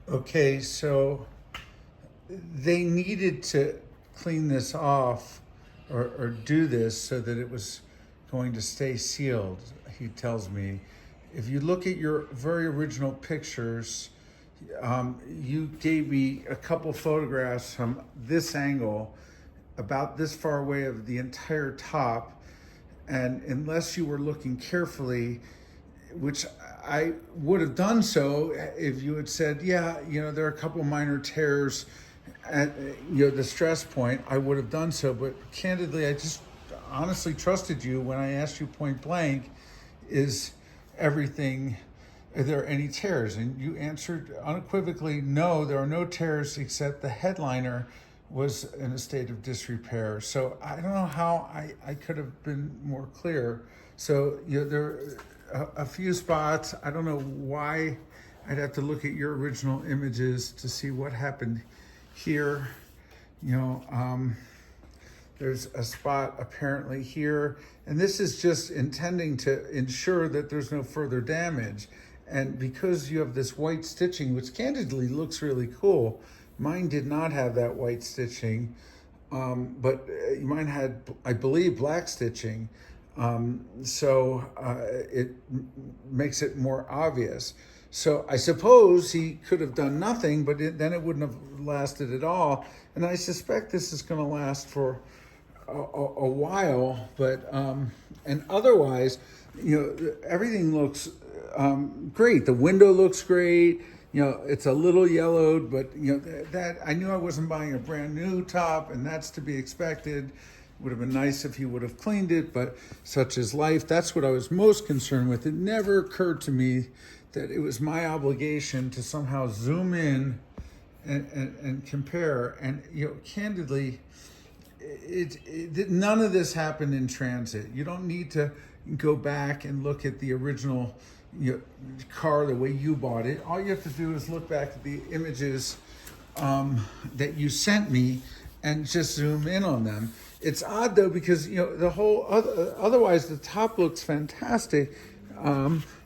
Okay, so they needed to clean this off or do this so that it was going to stay sealed, he tells me. If you look at your very original pictures, you gave me a couple photographs from this angle, about this far away of the entire top. And unless you were looking carefully, which I would have done so if you had said, yeah, there are a couple minor tears at the stress point, I would have done so. But candidly, I just honestly trusted you when I asked you point blank, is everything, are there any tears? And you answered unequivocally, no, there are no tears except the headliner was in a state of disrepair. So I don't know how I could have been more clear. So there are a few spots. I don't know why. I'd have to look at your original images to see what happened here. You know, there's a spot apparently here, and this is just intending to ensure that there's no further damage. And because you have this white stitching, which candidly looks really cool, mine did not have that white stitching, but mine had, I believe, black stitching. So it makes it more obvious. So I suppose he could have done nothing, but then it wouldn't have lasted at all. And I suspect this is going to last for a while. But and otherwise, everything looks great. The window looks great. It's a little yellowed, but that I knew I wasn't buying a brand new top, and that's to be expected. Would have been nice if he would have cleaned it, but such is life. That's what I was most concerned with. It never occurred to me that it was my obligation to somehow zoom in and compare. And candidly, none of this happened in transit. You don't need to go back and look at the original car the way you bought it. All you have to do is look back at the images that you sent me and just zoom in on them. It's odd though, because the whole otherwise the top looks fantastic.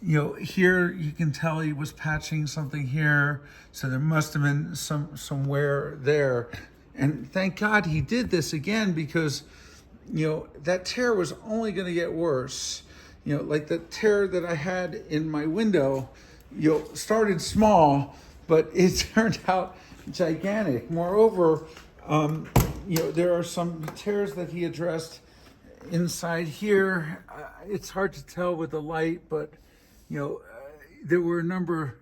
Here you can tell he was patching something here, so there must have been some wear there. And thank God he did this again, because that tear was only going to get worse. Like the tear that I had in my window, started small, but it turned out gigantic. Moreover, there are some tears that he addressed inside here. It's hard to tell with the light, but there were a number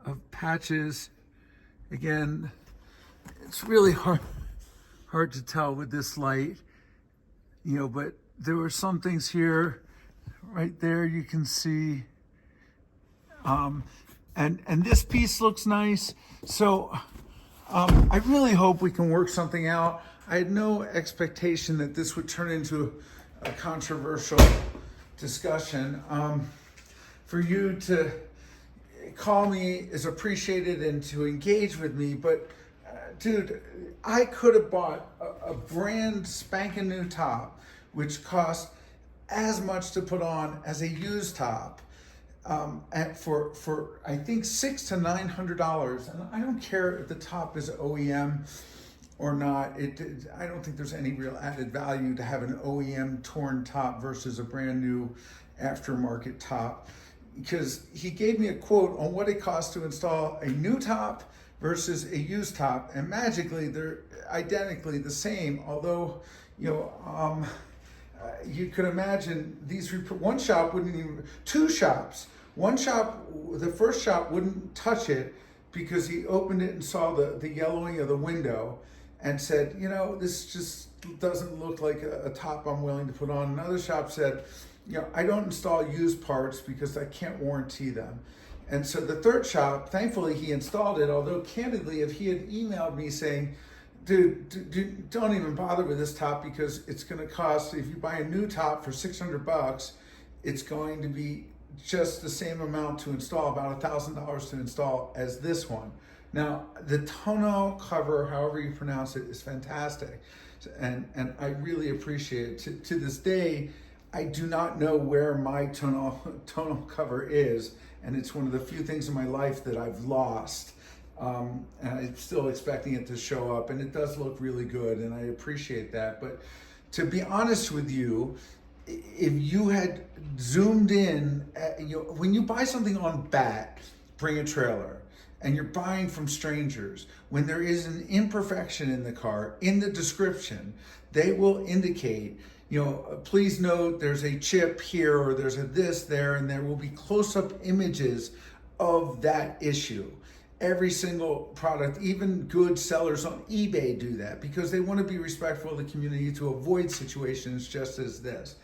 of patches. Again, it's really hard to tell with this light, but there were some things here, right there, you can see. And this piece looks nice. So I really hope we can work something out. I had no expectation that this would turn into a controversial discussion. For you to call me is appreciated, and to engage with me, but dude, I could have bought a brand spanking new top, which cost as much to put on as a used top, for I think $600 to $900. And I don't care if the top is OEM or not. I don't think there's any real added value to have an OEM torn top versus a brand new aftermarket top, because he gave me a quote on what it costs to install a new top versus a used top, and magically they're identically the same. Although you could imagine one shop wouldn't even, two shops. One shop, the first shop wouldn't touch it because he opened it and saw the yellowing of the window and said, this just doesn't look like a top I'm willing to put on. Another shop said, I don't install used parts because I can't warranty them. And so the third shop, thankfully he installed it, although candidly, if he had emailed me saying, dude, don't even bother with this top, because it's going to cost, if you buy a new top for $600, it's going to be just the same amount to install, about $1,000 to install, as this one. Now, the tonneau cover, however you pronounce it, is fantastic. And I really appreciate it. To this day, I do not know where my tonneau cover is, and it's one of the few things in my life that I've lost. And I'm still expecting it to show up, and it does look really good, and I appreciate that. But to be honest with you, if you had zoomed in, when you buy something on BAT, Bring a Trailer, and you're buying from strangers, when there is an imperfection in the car, in the description, they will indicate, please note there's a chip here, or there's a this there, and there will be close-up images of that issue. Every single product, even good sellers on eBay do that because they want to be respectful of the community to avoid situations just as this.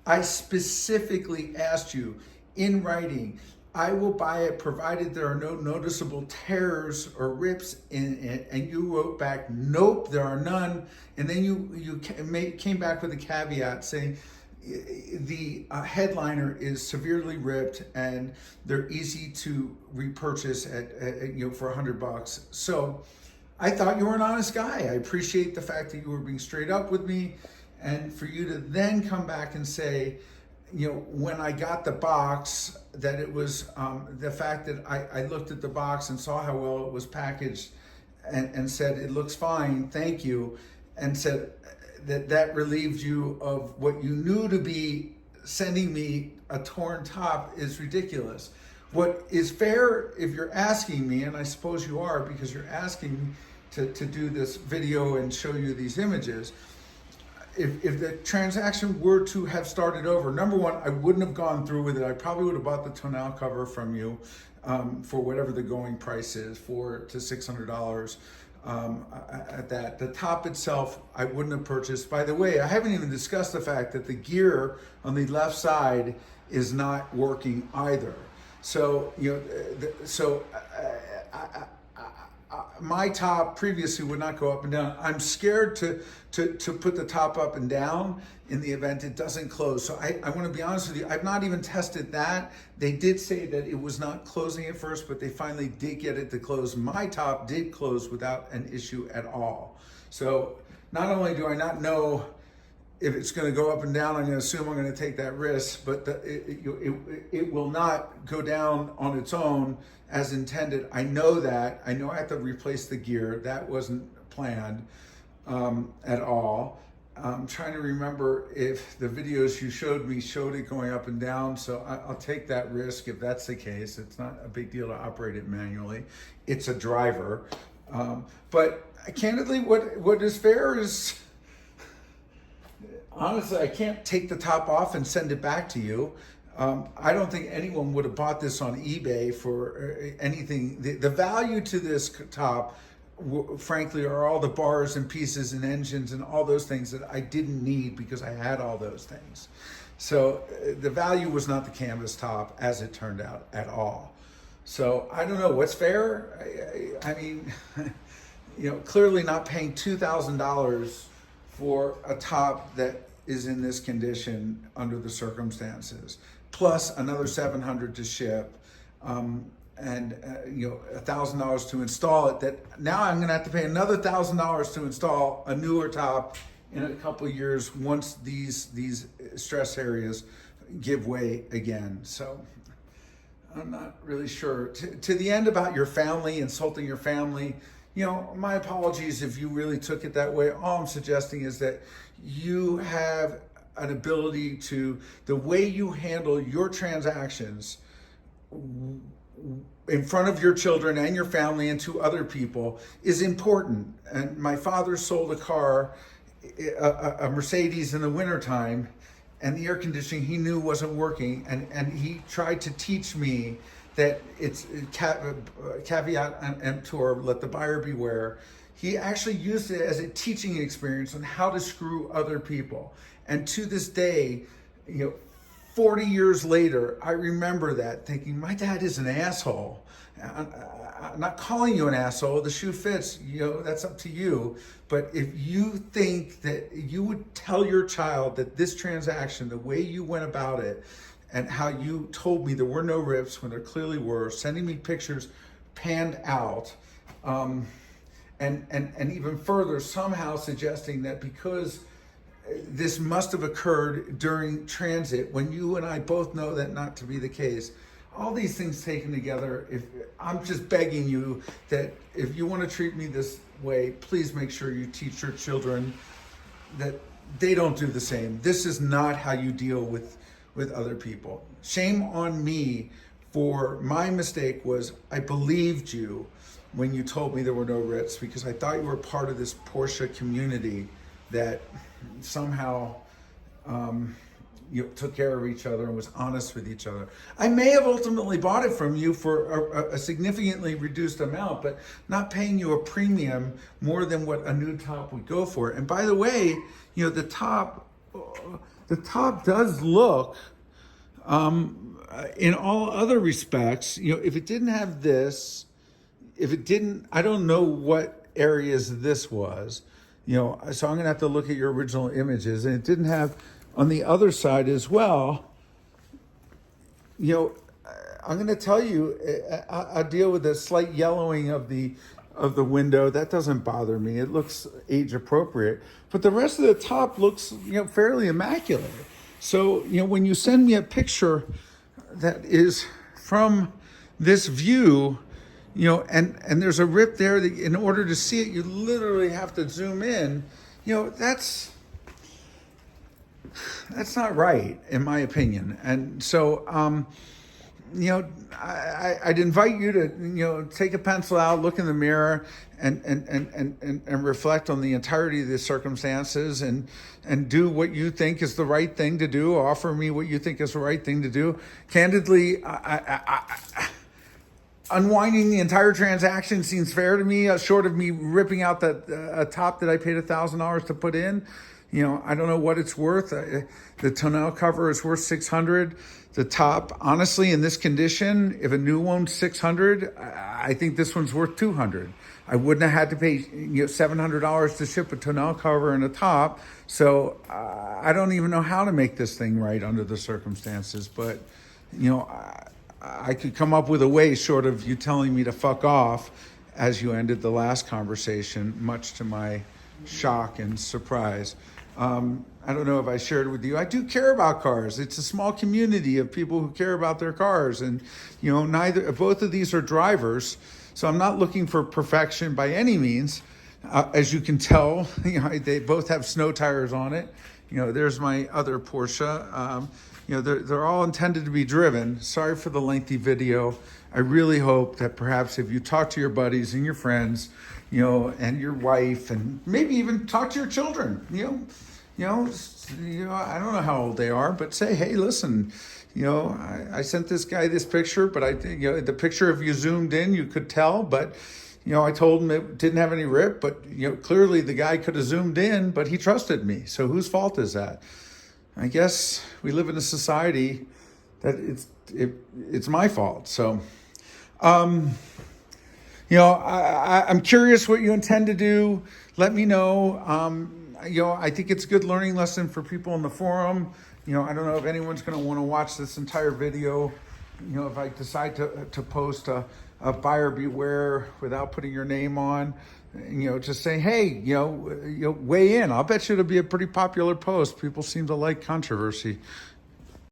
I specifically asked you in writing, I will buy it provided there are no noticeable tears or rips in it, and you wrote back, nope, there are none. And then you came back with a caveat saying the headliner is severely ripped and they're easy to repurchase at for $100. So I thought you were an honest guy. I appreciate the fact that you were being straight up with me, and for you to then come back and say, when I got the box, that it was the fact that I looked at the box and saw how well it was packaged and said, it looks fine, thank you, and said that relieved you of what you knew to be sending me a torn top is ridiculous. What is fair, if you're asking me, and I suppose you are because you're asking me to do this video and show you these images, if the transaction were to have started over, number one, I wouldn't have gone through with it. I probably would have bought the tonneau cover from you for whatever the going price is, $400 to $600 at that. The top itself, I wouldn't have purchased. By the way, I haven't even discussed the fact that the gear on the left side is not working either. So, my top previously would not go up and down. I'm scared to put the top up and down in the event it doesn't close. So I want to be honest with you, I've not even tested that. They did say that it was not closing at first, but they finally did get it to close. My top did close without an issue at all. So not only do I not know if it's going to go up and down, I'm going to assume I'm going to take that risk, but it will not go down on its own as intended. I know that. I know I have to replace the gear. That wasn't planned at all. I'm trying to remember if the videos you showed me showed it going up and down, so I'll take that risk if that's the case. It's not a big deal to operate it manually. It's a driver. But candidly, what is fair is, honestly, I can't take the top off and send it back to you. I don't think anyone would have bought this on eBay for anything. The value to this top, frankly, are all the bars and pieces and engines and all those things that I didn't need because I had all those things. So the value was not the canvas top, as it turned out, at all. So I don't know what's fair. I mean, clearly not paying $2,000 for a top that is in this condition under the circumstances, plus another $700 to ship, and $1,000 to install it. That now I'm going to have to pay another $1,000 to install a newer top in a couple of years once these stress areas give way again. So I'm not really sure. To the end about your family, insulting your family, my apologies if you really took it that way. All I'm suggesting is that you have an ability to, the way you handle your transactions in front of your children and your family and to other people is important. And my father sold a car, a Mercedes, in the wintertime, and the air conditioning he knew wasn't working, and he tried to teach me that it's caveat emptor, let the buyer beware. He actually used it as a teaching experience on how to screw other people. And to this day, 40 years later, I remember that thinking, my dad is an asshole. I'm not calling you an asshole, the shoe fits, that's up to you. But if you think that you would tell your child that this transaction, the way you went about it, and how you told me there were no rips when there clearly were, sending me pictures panned out, and even further, somehow suggesting that because this must have occurred during transit, when you and I both know that not to be the case, all these things taken together, if I'm just begging you that if you want to treat me this way, please make sure you teach your children that they don't do the same. This is not how you deal with other people. Shame on me for my mistake. Was I believed you when you told me there were no risks, because I thought you were part of this Porsche community that somehow you took care of each other and was honest with each other. I may have ultimately bought it from you for a significantly reduced amount, but not paying you a premium more than what a new top would go for. And by the way, the top does look, in all other respects, if it didn't have this, I don't know what areas this was, so I'm gonna have to look at your original images, and it didn't have on the other side as well. I'm gonna tell you, I deal with a slight yellowing of the window. That doesn't bother me. It looks age appropriate, but the rest of the top looks, fairly immaculate. So, when you send me a picture that is from this view, and there's a rip there that in order to see it, you literally have to zoom in. That's not right, in my opinion. And so, I'd invite you to, take a pencil out, look in the mirror, and reflect on the entirety of the circumstances, and do what you think is the right thing to do. Offer me what you think is the right thing to do. Candidly, unwinding the entire transaction seems fair to me, short of me ripping out a top that I paid $1,000 to put in. I don't know what it's worth. The tonneau cover is worth $600. The top, honestly, in this condition, if a new one's $600, I think this one's worth $200. I wouldn't have had to pay $700 to ship a tonneau cover and a top. So I don't even know how to make this thing right under the circumstances. But I could come up with a way, short of you telling me to fuck off, as you ended the last conversation, much to my shock and surprise. I don't know if I shared with you, I do care about cars. It's a small community of people who care about their cars, and both of these are drivers, so I'm not looking for perfection by any means. As you can tell, they both have snow tires on it. There's my other Porsche. They're all intended to be driven. Sorry for the lengthy video. I really hope that perhaps if you talk to your buddies and your friends, and your wife, and maybe even talk to your children, I don't know how old they are, but say, hey, listen, I sent this guy this picture, but the picture, if you zoomed in, you could tell, but, I told him it didn't have any rip, but, clearly the guy could have zoomed in, but he trusted me. So whose fault is that? I guess we live in a society that it's my fault. So, I'm curious what you intend to do. Let me know. I think it's a good learning lesson for people in the forum. I don't know if anyone's going to want to watch this entire video. If I decide to post a buyer beware without putting your name on, just saying, hey, weigh in. I'll bet you it'll be a pretty popular post. People seem to like controversy.